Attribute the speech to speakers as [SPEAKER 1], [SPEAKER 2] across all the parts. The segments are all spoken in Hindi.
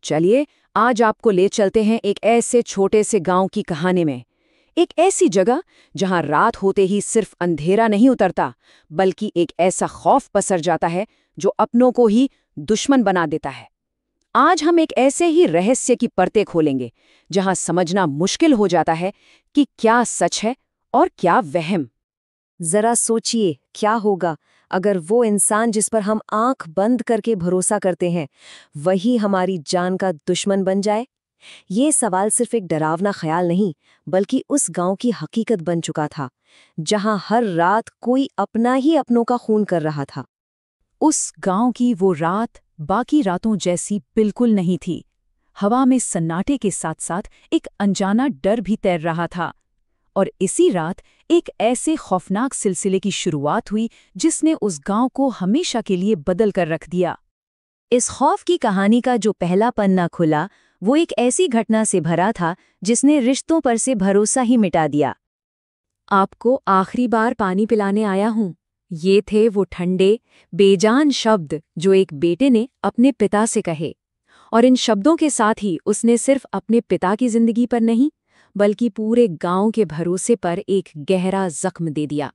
[SPEAKER 1] चलिए आज आपको ले चलते हैं एक ऐसे छोटे से गांव की कहानी में। एक ऐसी जगह जहां रात होते ही सिर्फ अंधेरा नहीं उतरता, बल्कि एक ऐसा खौफ पसर जाता है जो अपनों को ही दुश्मन बना देता है। आज हम एक ऐसे ही रहस्य की परतें खोलेंगे जहां समझना मुश्किल हो जाता है कि क्या सच है और क्या वहम।
[SPEAKER 2] जरा सोचिए, क्या होगा अगर वो इंसान जिस पर हम आंख बंद करके भरोसा करते हैं वही हमारी जान का दुश्मन बन जाए। ये सवाल सिर्फ एक डरावना ख्याल नहीं, बल्कि उस गांव की हकीकत बन चुका था, जहां हर रात कोई अपना ही अपनों का खून कर रहा था।
[SPEAKER 1] उस गांव की वो रात बाकी रातों जैसी बिल्कुल नहीं थी। हवा में सन्नाटे के साथ साथ एक अनजाना डर भी तैर रहा था। और इसी रात एक ऐसे खौफनाक सिलसिले की शुरुआत हुई जिसने उस गांव को हमेशा के लिए बदल कर रख दिया।
[SPEAKER 2] इस खौफ की कहानी का जो पहला पन्ना खुला, वो एक ऐसी घटना से भरा था जिसने रिश्तों पर से भरोसा ही मिटा दिया।
[SPEAKER 1] आपको आखिरी बार पानी पिलाने आया हूं, ये थे वो ठंडे, बेजान शब्द जो एक बेटे ने अपने पिता से कहे। और इन शब्दों के साथ ही उसने सिर्फ अपने पिता की जिंदगी पर नहीं, बल्कि पूरे गांव के भरोसे पर एक गहरा जख्म दे दिया।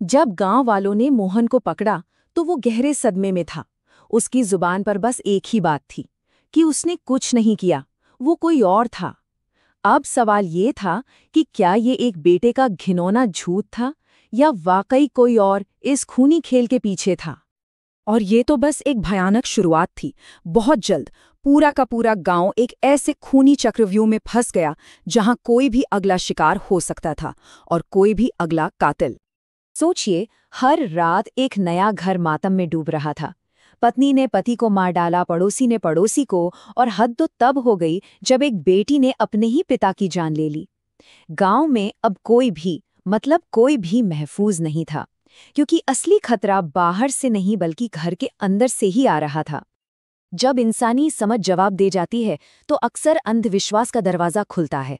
[SPEAKER 1] जब गांव वालों ने मोहन को पकड़ा तो वो गहरे सदमे में था। उसकी जुबान पर बस एक ही बात थी कि उसने कुछ नहीं किया, वो कोई और था। अब सवाल ये था कि क्या ये एक बेटे का घिनौना झूठ था या वाकई कोई और इस खूनी खेल के पीछे था। और ये तो बस एक भयानक शुरुआत थी। बहुत जल्द पूरा का पूरा गांव एक ऐसे खूनी चक्रव्यूह में फंस गया जहां कोई भी अगला शिकार हो सकता था और कोई भी अगला कातिल। सोचिए, हर रात एक नया घर मातम में डूब रहा था। पत्नी ने पति को मार डाला, पड़ोसी ने पड़ोसी को, और हद तो तब हो गई जब एक बेटी ने अपने ही पिता की जान ले ली। गांव में अब कोई भी महफूज नहीं था, क्योंकि असली खतरा बाहर से नहीं बल्कि घर के अंदर से ही आ रहा था। जब इंसानी समझ जवाब दे जाती है तो अक्सर अंधविश्वास का दरवाजा खुलता है।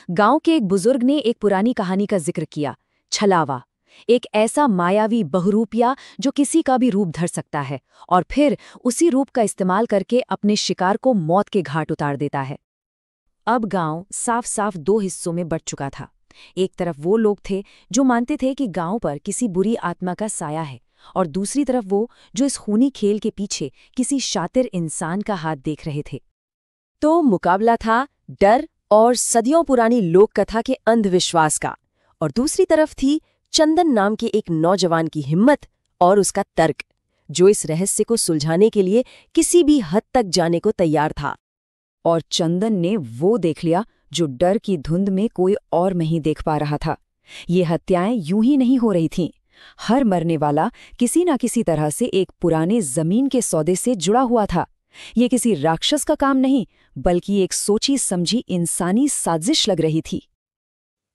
[SPEAKER 1] गांव के एक बुजुर्ग ने एक पुरानी कहानी का जिक्र किया, छलावा, एक ऐसा मायावी बहुरूपिया जो किसी का भी रूप धर सकता है और फिर उसी रूप का इस्तेमाल करके अपने शिकार को मौत के घाट उतार देता है। अब गांव साफ साफ दो हिस्सों में बंट चुका था। एक तरफ वो लोग थे जो मानते थे कि गांव पर किसी बुरी आत्मा का साया है, और दूसरी तरफ वो जो इस खूनी खेल के पीछे किसी शातिर इंसान का हाथ देख रहे थे।
[SPEAKER 2] तो मुकाबला था डर और सदियों पुरानी लोक कथा के अंधविश्वास का, और दूसरी तरफ थी चंदन नाम के एक नौजवान की हिम्मत और उसका तर्क, जो इस रहस्य को सुलझाने के लिए किसी भी हद तक जाने को तैयार था।
[SPEAKER 1] और चंदन ने वो देख लिया जो डर की धुंध में कोई और नहीं देख पा रहा था। ये हत्याएं यूं ही नहीं हो रही थीं। हर मरने वाला किसी न किसी तरह से एक पुराने जमीन के सौदे से जुड़ा हुआ था। ये किसी राक्षस का काम नहीं, बल्कि एक सोची समझी इंसानी साजिश लग रही थी।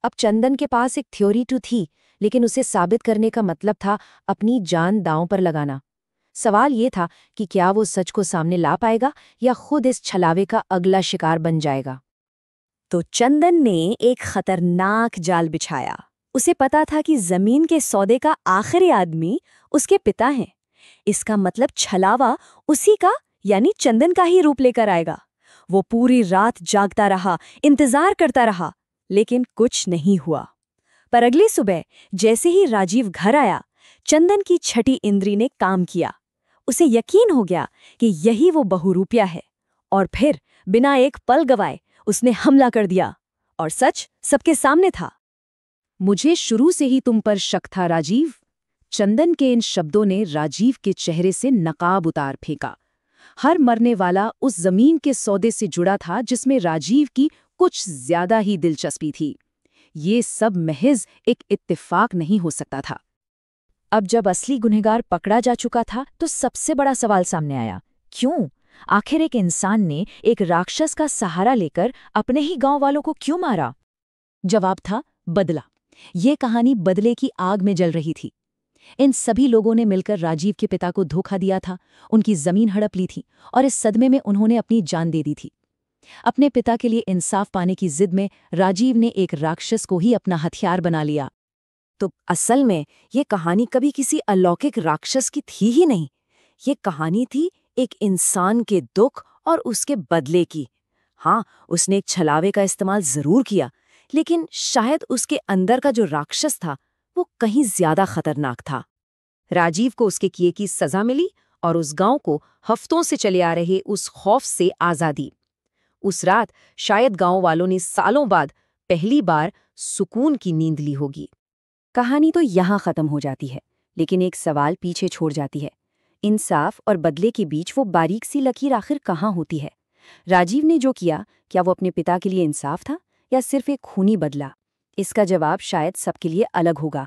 [SPEAKER 2] अब चंदन के पास एक थ्योरी तो थी, लेकिन उसे साबित करने का मतलब था अपनी जान दांव पर लगाना। सवाल ये था कि क्या वो सच को सामने ला पाएगा या खुद इस छलावे का अगला शिकार बन जाएगा। तो चंदन ने एक खतरनाक जाल बिछाया। उसे पता था कि जमीन के सौदे का आखिरी आदमी उसके पिता हैं। इसका मतलब छलावा उसी का यानी चंदन का ही रूप लेकर आएगा। वो पूरी रात जागता रहा, इंतजार करता रहा, लेकिन कुछ नहीं हुआ। पर अगली सुबह जैसे ही राजीव घर आया, चंदन की छठी इंद्री ने काम किया। उसे यकीन हो गया कि यही वो बहुरूपिया है, और फिर बिना एक पल गवाए उसने हमला कर दिया। और सच सबके सामने था।
[SPEAKER 1] मुझे शुरू से ही तुम पर शक था राजीव। चंदन के इन शब्दों ने राजीव के चेहरे से नकाब उतार फेंका। हर मरने वाला उस जमीन के सौदे से जुड़ा था जिसमें राजीव की कुछ ज्यादा ही दिलचस्पी थी। ये सब महज एक इत्तेफाक नहीं हो सकता था। अब जब असली गुनहगार पकड़ा जा चुका था तो सबसे बड़ा सवाल सामने आया, क्यों? आखिर एक इंसान ने एक राक्षस का सहारा लेकर अपने ही गांव वालों को क्यों मारा? जवाब था बदला। ये कहानी बदले की आग में जल रही थी। इन सभी लोगों ने मिलकर राजीव के पिता को धोखा दिया था, उनकी जमीन हड़प ली थी, और इस सदमे में उन्होंने अपनी जान दे दी थी। अपने पिता के लिए इंसाफ पाने की जिद में राजीव ने एक राक्षस को ही अपना हथियार बना लिया।
[SPEAKER 2] तो असल में ये कहानी कभी किसी अलौकिक राक्षस की थी ही नहीं। ये कहानी थी एक इंसान के दुख और उसके बदले की। हाँ, उसने एक छलावे का इस्तेमाल जरूर किया, लेकिन शायद उसके अंदर का जो राक्षस था वो कहीं ज्यादा खतरनाक था। राजीव को उसके किए की सजा मिली और उस गांव को हफ्तों से चले आ रहे उस खौफ से आजादी। उस रात शायद गांव वालों ने सालों बाद पहली बार सुकून की नींद ली होगी। कहानी तो यहाँ खत्म हो जाती है, लेकिन एक सवाल पीछे छोड़ जाती है। इंसाफ और बदले के बीच वो बारीक सी लकीर आखिर कहाँ होती है? राजीव ने जो किया, क्या वो अपने पिता के लिए इंसाफ था या सिर्फ एक खूनी बदला? इसका जवाब शायद सबके लिए अलग होगा।